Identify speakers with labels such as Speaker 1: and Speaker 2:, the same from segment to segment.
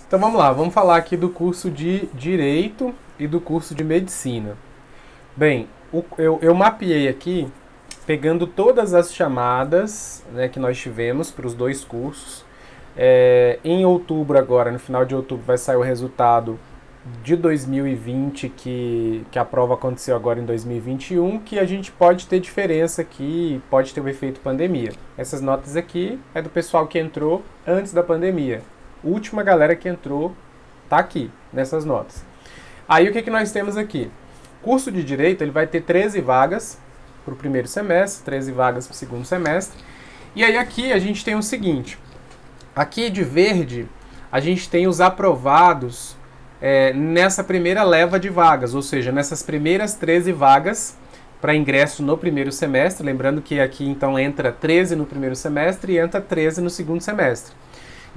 Speaker 1: Então vamos lá, vamos falar aqui do curso de Direito e do curso de Medicina. Bem, eu mapeei aqui, pegando todas as chamadas, né, que nós tivemos para os dois cursos. Em outubro agora, no final de outubro, vai sair o resultado de 2020, que a prova aconteceu agora em 2021, que a gente pode ter diferença aqui, pode ter o efeito pandemia. Essas notas aqui é do pessoal que entrou antes da pandemia. Última galera que entrou tá aqui, nessas notas. Aí o que nós temos aqui? Curso de Direito, ele vai ter 13 vagas para o primeiro semestre, 13 vagas para o segundo semestre. E aí aqui a gente tem o seguinte, aqui de verde, a gente tem os aprovados nessa primeira leva de vagas, ou seja, nessas primeiras 13 vagas para ingresso no primeiro semestre, lembrando que aqui então entra 13 no primeiro semestre e entra 13 no segundo semestre.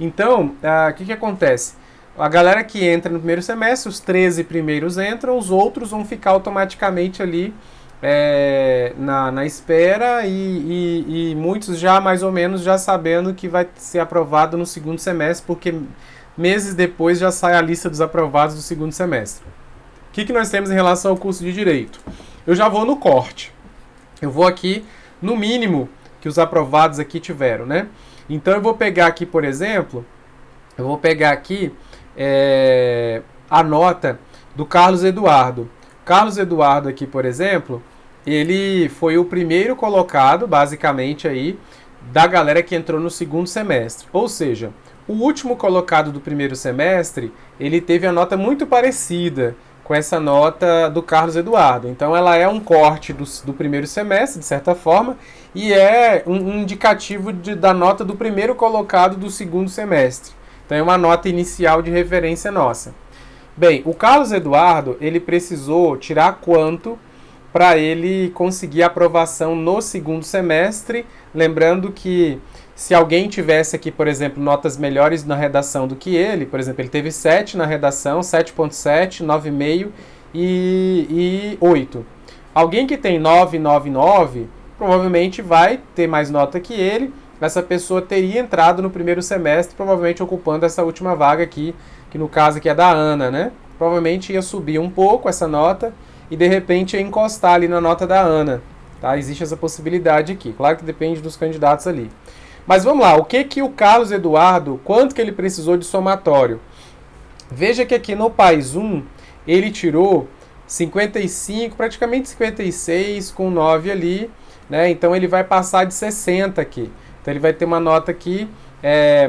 Speaker 1: Então, o que acontece? A galera que entra no primeiro semestre, os 13 primeiros entram, os outros vão ficar automaticamente ali na espera e muitos já mais ou menos já sabendo que vai ser aprovado no segundo semestre, porque meses depois já sai a lista dos aprovados do segundo semestre. O que nós temos em relação ao curso de Direito? Eu já vou no corte. Eu vou aqui no mínimo que os aprovados aqui tiveram, né? Então eu vou pegar aqui, por exemplo, eu vou pegar aqui a nota do Carlos Eduardo. Carlos Eduardo aqui, por exemplo, ele foi o primeiro colocado, basicamente, aí, da galera que entrou no segundo semestre. Ou seja, o último colocado do primeiro semestre, ele teve a nota muito parecida com essa nota do Carlos Eduardo. Então ela é um corte do primeiro semestre, de certa forma, e é um indicativo da nota do primeiro colocado do segundo semestre. Então é uma nota inicial de referência nossa. Bem, o Carlos Eduardo, ele precisou tirar quanto para ele conseguir a aprovação no segundo semestre, lembrando que se alguém tivesse aqui, por exemplo, notas melhores na redação do que ele, por exemplo, ele teve 7 na redação, 7.7, 9,5 e 8. Alguém que tem 9,99 provavelmente vai ter mais nota que ele. Essa pessoa teria entrado no primeiro semestre, provavelmente ocupando essa última vaga aqui, que no caso aqui é da Ana, né? Provavelmente ia subir um pouco essa nota e de repente ia encostar ali na nota da Ana. Tá? Existe essa possibilidade aqui. Claro que depende dos candidatos ali. Mas vamos lá, o que o Carlos Eduardo, quanto que ele precisou de somatório? Veja que aqui no PAS 1, ele tirou 55, praticamente 56, com 9 ali, né? Então ele vai passar de 60 aqui. Então ele vai ter uma nota aqui,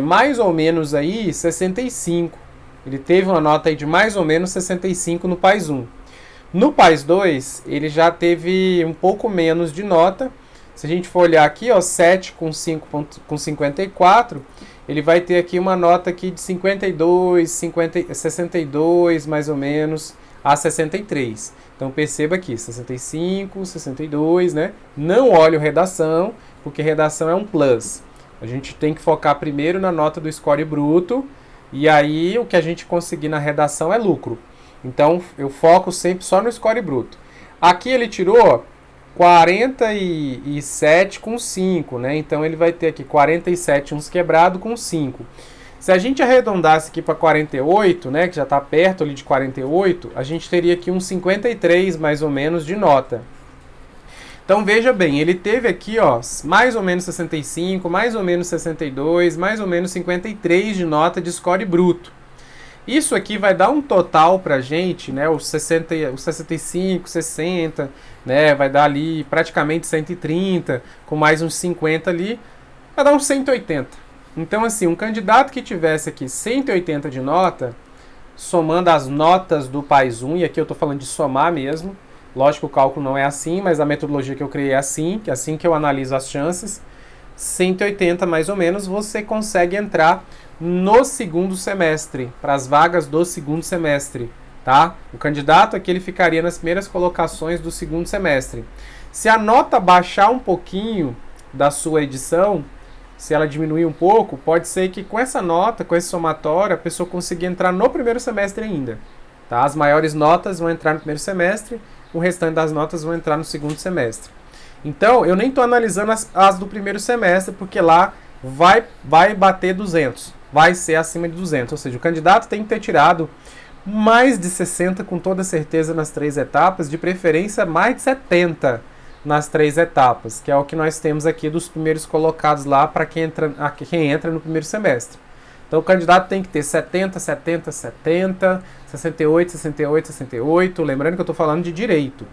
Speaker 1: mais ou menos aí, 65. Ele teve uma nota aí de mais ou menos 65 no PAS 1. No PAS 2, ele já teve um pouco menos de nota. Se a gente for olhar aqui, ó, 7 com 54, ele vai ter aqui uma nota aqui de 52, 62 mais ou menos, a 63. Então perceba aqui, 65, 62, né? Não olhe redação, porque redação é um plus. A gente tem que focar primeiro na nota do score bruto, e aí o que a gente conseguir na redação é lucro. Então eu foco sempre só no score bruto. Aqui ele tirou 47 com 5, né? Então ele vai ter aqui 47 uns quebrado com 5. Se a gente arredondasse aqui para 48, né, que já está perto ali de 48, a gente teria aqui uns 53 mais ou menos de nota. Então veja bem, ele teve aqui, ó, mais ou menos 65, mais ou menos 62, mais ou menos 53 de nota de score bruto. Isso aqui vai dar um total pra gente, né, os 65, 60, né, vai dar ali praticamente 130, com mais uns 50 ali, vai dar uns 180. Então assim, um candidato que tivesse aqui 180 de nota, somando as notas do PAS 1, e aqui eu tô falando de somar mesmo, lógico que o cálculo não é assim, mas a metodologia que eu criei é assim, que é assim que eu analiso as chances, 180 mais ou menos, você consegue entrar no segundo semestre, para as vagas do segundo semestre, tá? O candidato aqui ele ficaria nas primeiras colocações do segundo semestre. Se a nota baixar um pouquinho da sua edição, se ela diminuir um pouco, pode ser que com essa nota, com esse somatório, a pessoa consiga entrar no primeiro semestre ainda, tá? As maiores notas vão entrar no primeiro semestre, o restante das notas vão entrar no segundo semestre. Então, eu nem estou analisando as do primeiro semestre, porque lá vai bater 200, vai ser acima de 200, ou seja, o candidato tem que ter tirado mais de 60 com toda certeza nas 3 etapas, de preferência mais de 70 nas 3 etapas, que é o que nós temos aqui dos primeiros colocados lá para quem entra no primeiro semestre. Então o candidato tem que ter 70, 70, 70, 68, 68, 68, lembrando que eu estou falando de direito.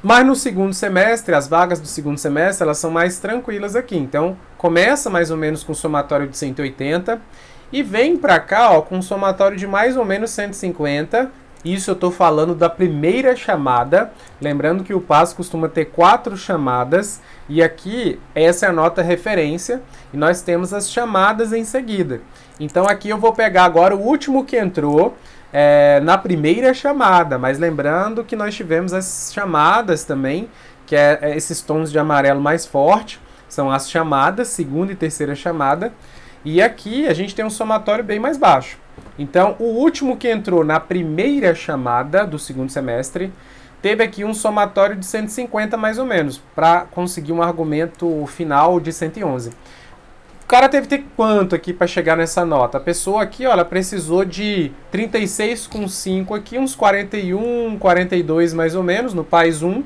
Speaker 1: Mas no segundo semestre, as vagas do segundo semestre, elas são mais tranquilas aqui. Então, começa mais ou menos com um somatório de 180 e vem para cá, ó, com um somatório de mais ou menos 150. Isso eu estou falando da primeira chamada. Lembrando que o PAS costuma ter 4 chamadas. E aqui, essa é a nota referência. E nós temos as chamadas em seguida. Então, aqui eu vou pegar agora o último que entrou na primeira chamada. Mas lembrando que nós tivemos as chamadas também, que é esses tons de amarelo mais forte. São as chamadas, segunda e terceira chamada. E aqui a gente tem um somatório bem mais baixo. Então, o último que entrou na primeira chamada do segundo semestre teve aqui um somatório de 150 mais ou menos, para conseguir um argumento final de 111. O cara teve que ter quanto aqui para chegar nessa nota? A pessoa aqui, ó, ela precisou de 36,5 aqui, uns 41, 42 mais ou menos, no PAS 1.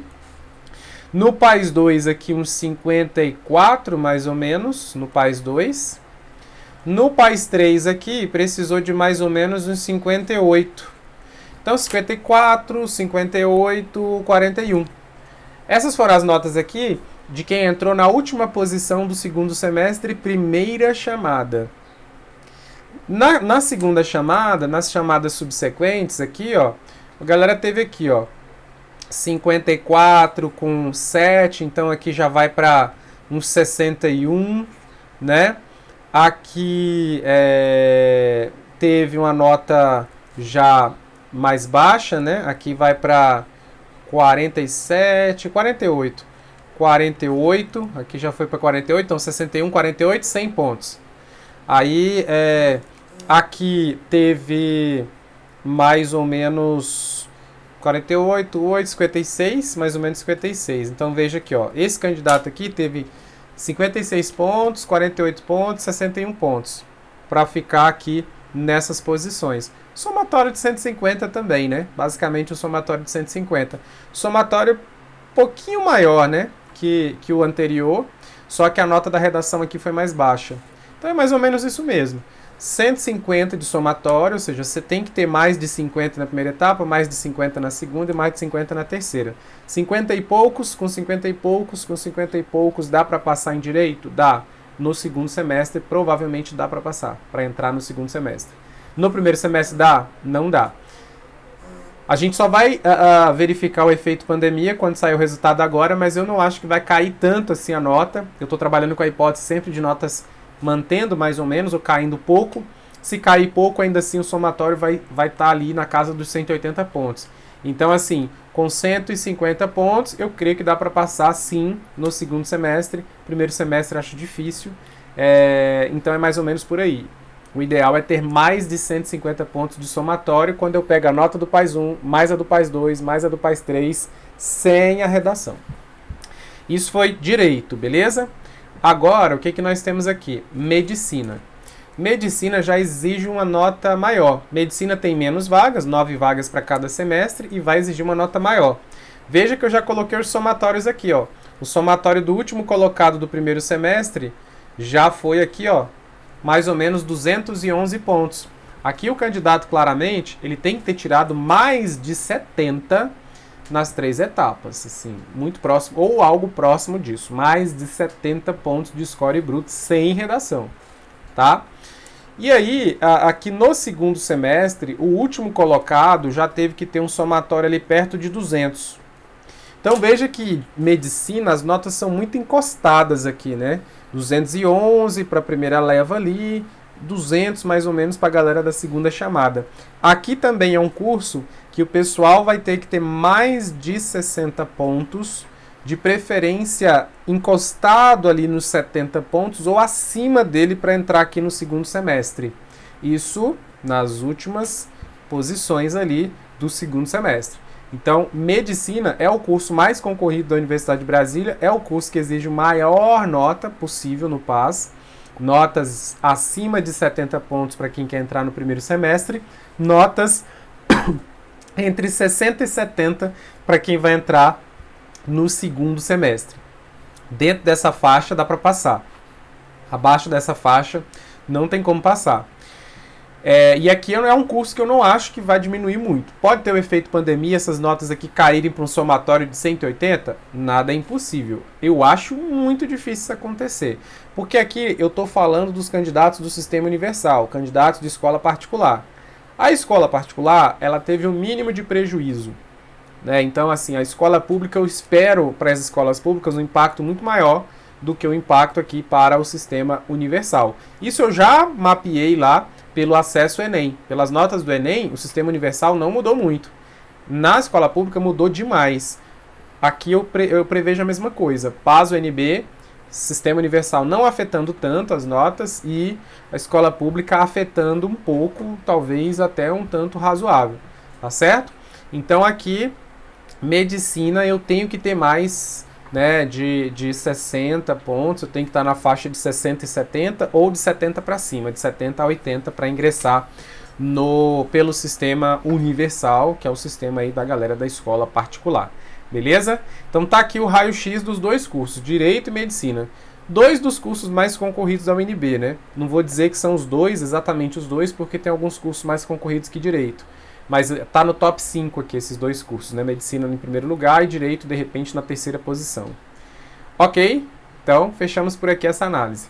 Speaker 1: No PAS 2 aqui, uns 54 mais ou menos, no PAS 2. No PAS 3 aqui, precisou de mais ou menos uns 58. Então, 54, 58, 41. Essas foram as notas aqui de quem entrou na última posição do segundo semestre, primeira chamada. Na segunda chamada, nas chamadas subsequentes aqui, ó, a galera teve aqui, ó, 54 com 7, então aqui já vai para uns 61, né? Aqui teve uma nota já mais baixa, né? Aqui vai para 47, 48. 48, aqui já foi para 48, então 61, 48, 100 pontos. Aí, aqui teve mais ou menos 48, 8, 56, mais ou menos 56. Então, veja aqui, ó, esse candidato aqui teve 56 pontos, 48 pontos, 61 pontos, para ficar aqui nessas posições. Somatório de 150 também, né? Basicamente, o somatório de 150. Somatório pouquinho maior, né? Que o anterior, só que a nota da redação aqui foi mais baixa. Então é mais ou menos isso mesmo. 150 de somatório, ou seja, você tem que ter mais de 50 na primeira etapa, mais de 50 na segunda e mais de 50 na terceira. 50 e poucos, com 50 e poucos, com 50 e poucos, dá para passar em direito? Dá. No segundo semestre, provavelmente dá para passar, para entrar no segundo semestre. No primeiro semestre dá? Não dá. A gente só vai verificar o efeito pandemia quando sair o resultado agora, mas eu não acho que vai cair tanto assim a nota. Eu estou trabalhando com a hipótese sempre de notas mantendo mais ou menos ou caindo pouco. Se cair pouco, ainda assim o somatório vai estar ali na casa dos 180 pontos. Então, assim, com 150 pontos, eu creio que dá para passar sim no segundo semestre. Primeiro semestre acho difícil. Então é mais ou menos por aí. O ideal é ter mais de 150 pontos de somatório quando eu pego a nota do PAS 1, mais a do PAS 2, mais a do PAS 3, sem a redação. Isso foi direito, beleza? Agora, o que nós temos aqui? Medicina. Medicina já exige uma nota maior. Medicina tem menos vagas, 9 vagas para cada semestre, e vai exigir uma nota maior. Veja que eu já coloquei os somatórios aqui, ó. O somatório do último colocado do primeiro semestre já foi aqui, ó, mais ou menos 211 pontos. Aqui o candidato, claramente, ele tem que ter tirado mais de 70 nas 3 etapas, assim, muito próximo, ou algo próximo disso. Mais de 70 pontos de score bruto sem redação, tá? E aí, aqui no segundo semestre, o último colocado já teve que ter um somatório ali perto de 200. Então veja que medicina, as notas são muito encostadas aqui, né? 211 para a primeira leva ali, 200 mais ou menos para a galera da segunda chamada. Aqui também é um curso que o pessoal vai ter que ter mais de 60 pontos, de preferência encostado ali nos 70 pontos ou acima dele para entrar aqui no segundo semestre. Isso nas últimas posições ali do segundo semestre. Então, medicina é o curso mais concorrido da Universidade de Brasília, é o curso que exige maior nota possível no PAS, notas acima de 70 pontos para quem quer entrar no primeiro semestre, notas entre 60 e 70 para quem vai entrar no segundo semestre. Dentro dessa faixa dá para passar. Abaixo dessa faixa não tem como passar. E aqui é um curso que eu não acho que vai diminuir muito. Pode ter o efeito pandemia, essas notas aqui caírem para um somatório de 180? Nada é impossível. Eu acho muito difícil isso acontecer. Porque aqui eu estou falando dos candidatos do sistema universal, candidatos de escola particular. A escola particular, ela teve um mínimo de prejuízo. Né? Então, assim, a escola pública, eu espero para as escolas públicas um impacto muito maior do que o impacto aqui para o sistema universal. Isso eu já mapeei lá pelo acesso ao Enem. Pelas notas do Enem, o sistema universal não mudou muito. Na escola pública mudou demais. Aqui eu prevejo a mesma coisa. PAS UNB, sistema universal não afetando tanto as notas e a escola pública afetando um pouco, talvez até um tanto razoável. Tá certo? Então aqui, medicina eu tenho que ter mais, né, de 60 pontos, eu tenho que estar na faixa de 60 e 70 ou de 70 para cima, de 70 a 80 para ingressar pelo sistema universal, que é o sistema aí da galera da escola particular. Beleza? Então tá aqui o raio-x dos dois cursos, Direito e Medicina. Dois dos cursos mais concorridos da UNB, né? Não vou dizer que são os dois, exatamente os dois, porque tem alguns cursos mais concorridos que Direito. Mas tá no top 5 aqui esses dois cursos, né? Medicina em primeiro lugar e Direito, de repente, na terceira posição. Ok? Então, fechamos por aqui essa análise.